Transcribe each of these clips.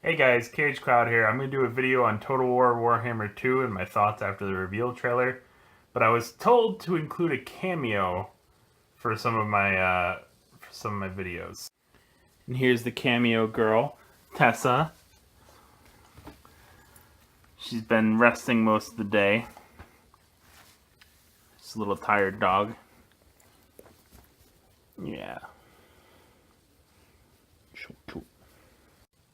Hey guys, Cage Cloud here. I'm going to do a video on Total War Warhammer 2 and my thoughts after the reveal trailer. But I was told to include a cameo for some of my videos. And here's the cameo girl, Tessa. She's been resting most of the day. She's a little tired dog. Yeah.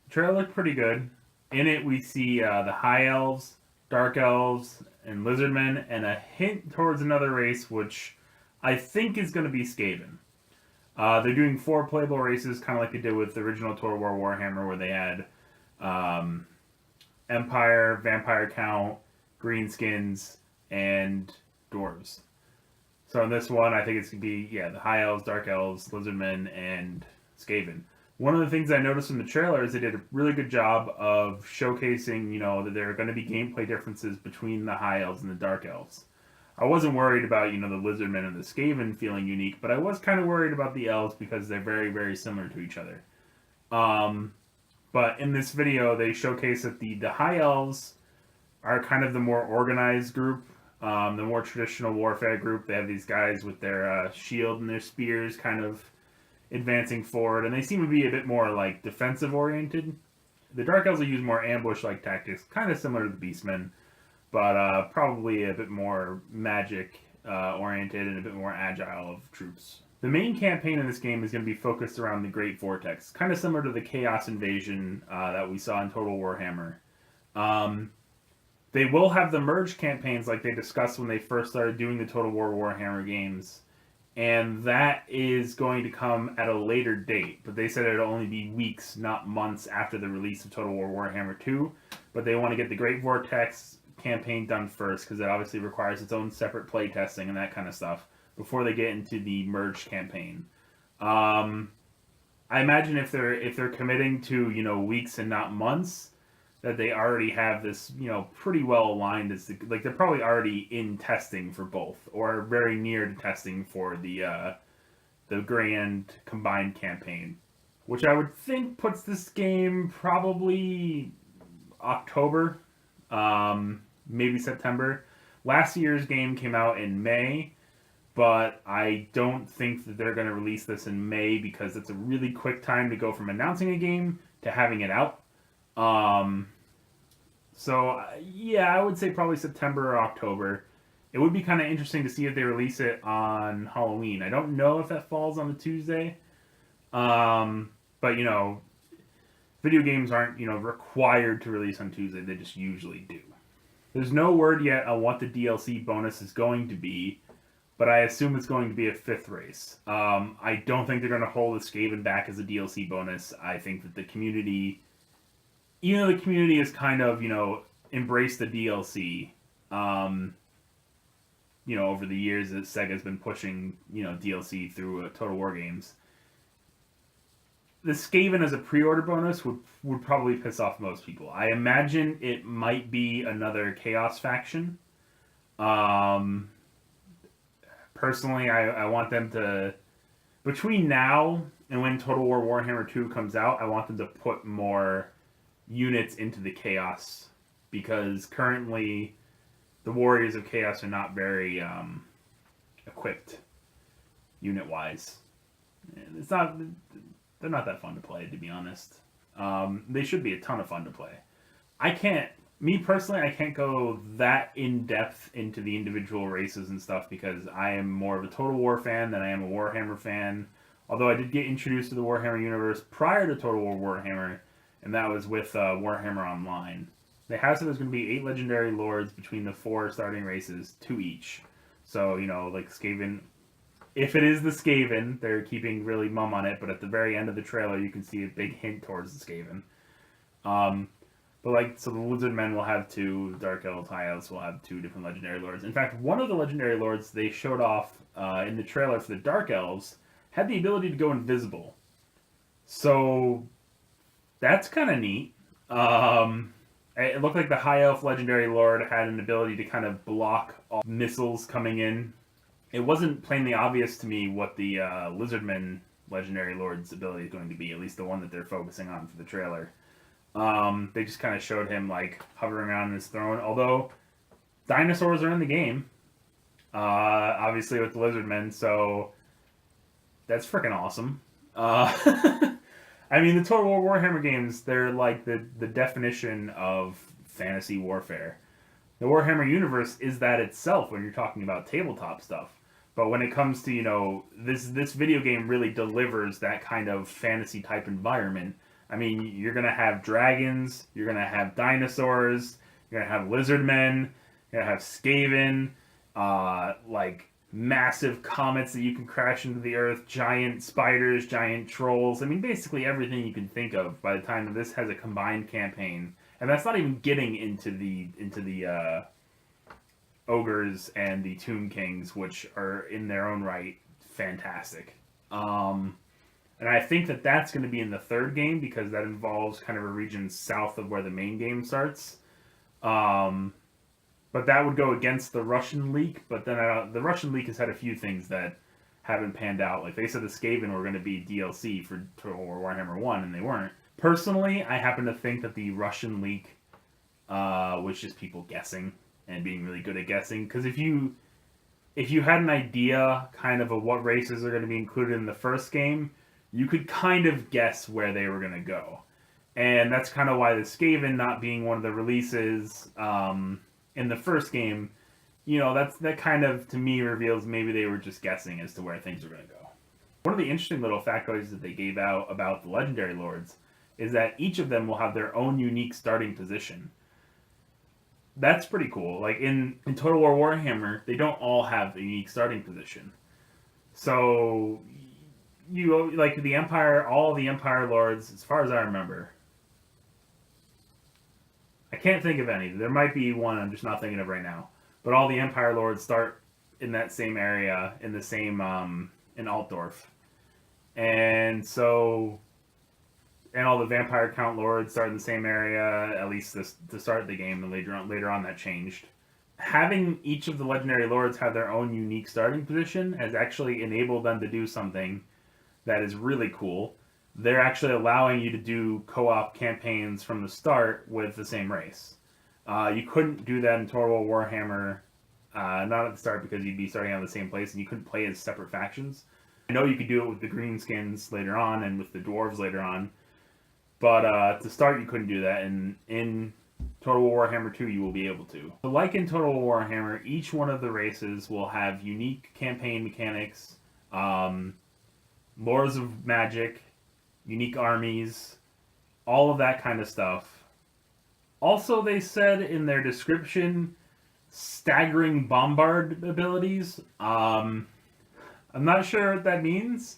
The trailer looked pretty good. In it, we see the High Elves, Dark Elves, and Lizardmen, and a hint towards another race, which I think is going to be Skaven. They're doing 4 playable races, kind of like they did with the original Total War Warhammer, where they had um, Empire, Vampire Count, Greenskins, and Dwarves. So in this one, I think it's going to be, the High Elves, Dark Elves, Lizardmen, and Skaven. One of the things I noticed in the trailer is they did a really good job of showcasing, that there are going to be gameplay differences between the High Elves and the Dark Elves. I wasn't worried about, the Lizardmen and the Skaven feeling unique, but I was kind of worried about the Elves because they're very, very similar to each other. But in this video, they showcase that the High Elves are kind of the more organized group, the more traditional warfare group. They have these guys with their shield and their spears kind of advancing forward, and they seem to be a bit more like defensive oriented. The Dark Elves will use more ambush like tactics, kind of similar to the Beastmen, but probably a bit more magic oriented and a bit more agile of troops. The main campaign in this game is going to be focused around the Great Vortex, kind of similar to the Chaos Invasion that we saw in Total Warhammer. Um, they will have the merge campaigns like they discussed when they first started doing the Total War Warhammer games, and that is going to come at a later date. But they said it'll only be weeks, not months, after the release of Total War Warhammer 2. But they want to get the Great Vortex campaign done first because it obviously requires its own separate play testing and that kind of stuff before they get into the merged campaign. I imagine if they're committing to weeks and not months, that they already have this pretty well aligned. As like they're probably already in testing for both, or very near to testing for the grand combined campaign, which I would think puts this game probably October, maybe September. Last year's game came out in May, but I don't think that they're going to release this in May because it's a really quick time to go from announcing a game to having it out. So I would say probably September or October. It would be kind of interesting to see if they release it on Halloween. I don't know if that falls on a Tuesday, but video games aren't required to release on Tuesday. They just usually do. There's no word yet on what the DLC bonus is going to be, but I assume it's going to be a 5th race. I don't think they're going to hold the Skaven back as a DLC bonus. I think that the community, even though the community has kind of embraced the DLC, over the years that Sega's been pushing DLC through Total War games, the Skaven as a pre-order bonus would probably piss off most people. I imagine it might be another Chaos faction. Personally, I want them to, between now and when Total War Warhammer 2 comes out, I want them to put more units into the Chaos, because currently the Warriors of Chaos are not very equipped unit wise. They're not that fun to play, to be honest. They should be a ton of fun to play. Me personally, I can't go that in depth into the individual races and stuff because I am more of a Total War fan than I am a Warhammer fan. Although I did get introduced to the Warhammer universe prior to Total War Warhammer, and that was with Warhammer Online. They have said there's going to be 8 legendary lords between the 4 starting races, 2 each. So, like Skaven, if it is the Skaven, they're keeping really mum on it, but at the very end of the trailer, you can see a big hint towards the Skaven. So the Lizardmen will have 2, Dark Elves, High Elves will have 2 different legendary lords. In fact, one of the legendary lords they showed off in the trailer for the Dark Elves had the ability to go invisible. So that's kind of neat. It looked like the High Elf Legendary Lord had an ability to kind of block all missiles coming in. It wasn't plainly obvious to me what the Lizardman Legendary Lord's ability is going to be, at least the one that they're focusing on for the trailer. They just kind of showed him like hovering around his throne. Although dinosaurs are in the game, obviously with the lizardmen, so that's freaking awesome. I mean, the Total War Warhammer games, they're like the definition of fantasy warfare. The Warhammer universe is that itself when you're talking about tabletop stuff. But when it comes to, this video game really delivers that kind of fantasy type environment. I mean, you're going to have dragons, you're going to have dinosaurs, you're going to have lizardmen, you're going to have Skaven, like massive comets that you can crash into the earth, giant spiders, giant trolls. I mean, basically everything you can think of by the time that this has a combined campaign. And that's not even getting into the ogres and the Tomb Kings, which are in their own right fantastic. And I think that that's going to be in the third game because that involves kind of a region south of where the main game starts. But that would go against the Russian leak. But then the Russian leak has had a few things that haven't panned out. Like they said the Skaven were going to be DLC for Total War Warhammer 1, and they weren't. Personally, I happen to think that the Russian leak was just people guessing and being really good at guessing. Because if you had an idea kind of what races are going to be included in the first game, you could kind of guess where they were going to go. And that's kind of why the Skaven not being one of the releases in the first game, that kind of, to me, reveals maybe they were just guessing as to where things are going to go. One of the interesting little factoids that they gave out about the Legendary Lords is that each of them will have their own unique starting position. That's pretty cool. Like in Total War Warhammer, they don't all have a unique starting position. So like the Empire, all the Empire Lords, as far as I remember, I can't think of any. There might be one I'm just not thinking of right now. But all the Empire Lords start in that same area, in the same in Altdorf. And all the Vampire Count Lords start in the same area, at least to start the game, and later on that changed. Having each of the Legendary Lords have their own unique starting position has actually enabled them to do something that is really cool. They're actually allowing you to do co-op campaigns from the start with the same race. You couldn't do that in Total War Warhammer, not at the start because you'd be starting out in the same place and you couldn't play as separate factions. I know you could do it with the Greenskins later on and with the Dwarves later on, but to start you couldn't do that, and in Total War Warhammer 2 you will be able to. So like in Total War Warhammer, each one of the races will have unique campaign mechanics, lores of magic, unique armies, all of that kind of stuff. Also, they said in their description, staggering bombard abilities. I'm not sure what that means.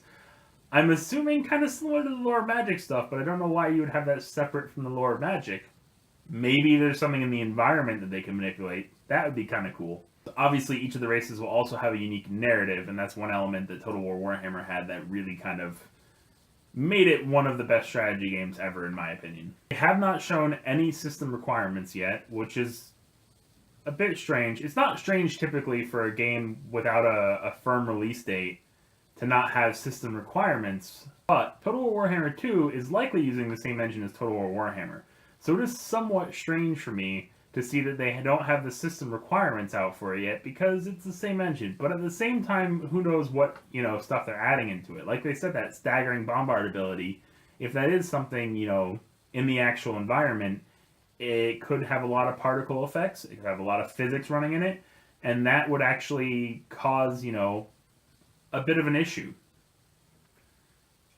I'm assuming kind of similar to the lore of magic stuff, but I don't know why you would have that separate from the lore of magic. Maybe there's something in the environment that they can manipulate. That would be kind of cool. Obviously, each of the races will also have a unique narrative, and that's one element that Total War Warhammer had that really kind of made it one of the best strategy games ever, in my opinion. They have not shown any system requirements yet, which is a bit strange. It's not strange typically for a game without a firm release date to not have system requirements, but Total War Warhammer 2 is likely using the same engine as Total War Warhammer. So it is somewhat strange for me to see that they don't have the system requirements out for it yet because it's the same engine. But at the same time, who knows what, stuff they're adding into it. Like they said, that staggering bombard ability, if that is something, in the actual environment, it could have a lot of particle effects. It could have a lot of physics running in it. And that would actually cause, a bit of an issue.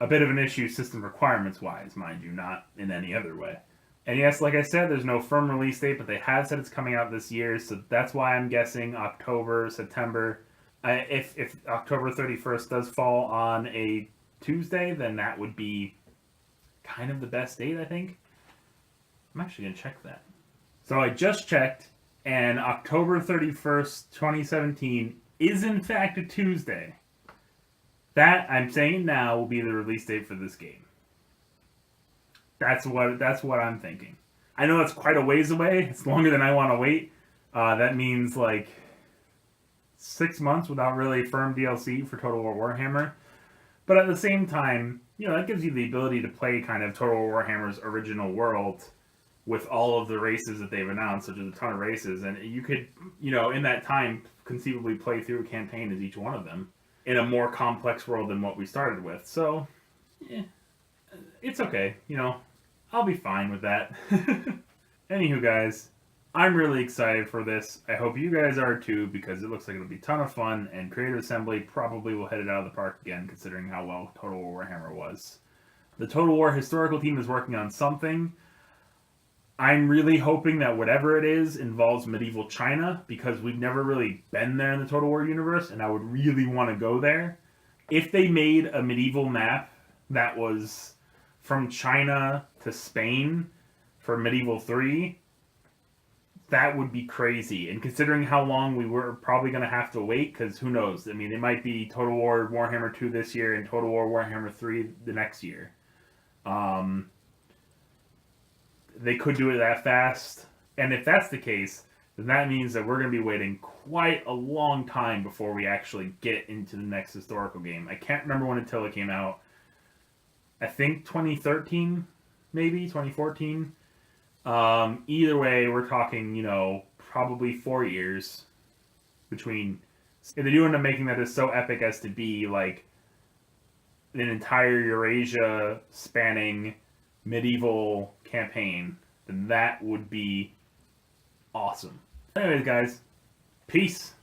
A bit of an issue system requirements-wise, mind you, not in any other way. And yes, like I said, there's no firm release date, but they have said it's coming out this year, so that's why I'm guessing October, September. If October 31st does fall on a Tuesday, then that would be kind of the best date, I think. I'm actually going to check that. So I just checked, and October 31st, 2017 is in fact a Tuesday. That, I'm saying now, will be the release date for this game. That's what I'm thinking. I know that's quite a ways away. It's longer than I want to wait. That means like 6 months without really firm DLC for Total War Warhammer. But at the same time, that gives you the ability to play kind of Total War Warhammer's original world with all of the races that they've announced, which is a ton of races, and you could, in that time, conceivably play through a campaign as each one of them in a more complex world than what we started with. So, yeah, it's okay. I'll be fine with that. Anywho, guys, I'm really excited for this. I hope you guys are too, because it looks like it'll be a ton of fun, and Creative Assembly probably will hit it out of the park again, considering how well Total War Warhammer was. The Total War historical team is working on something. I'm really hoping that whatever it is involves medieval China, because we've never really been there in the Total War universe, and I would really want to go there. If they made a medieval map that was from China to Spain for Medieval 3, that would be crazy. And considering how long we were probably going to have to wait, because who knows? I mean, it might be Total War Warhammer 2 this year and Total War Warhammer 3 the next year. They could do it that fast. And if that's the case, then that means that we're going to be waiting quite a long time before we actually get into the next historical game. I can't remember when Attila came out. I think 2013, maybe 2014. Either way, we're talking, probably 4 years between. If they do end up making that as so epic as to be like an entire Eurasia spanning medieval campaign, then that would be awesome. Anyways, guys, peace.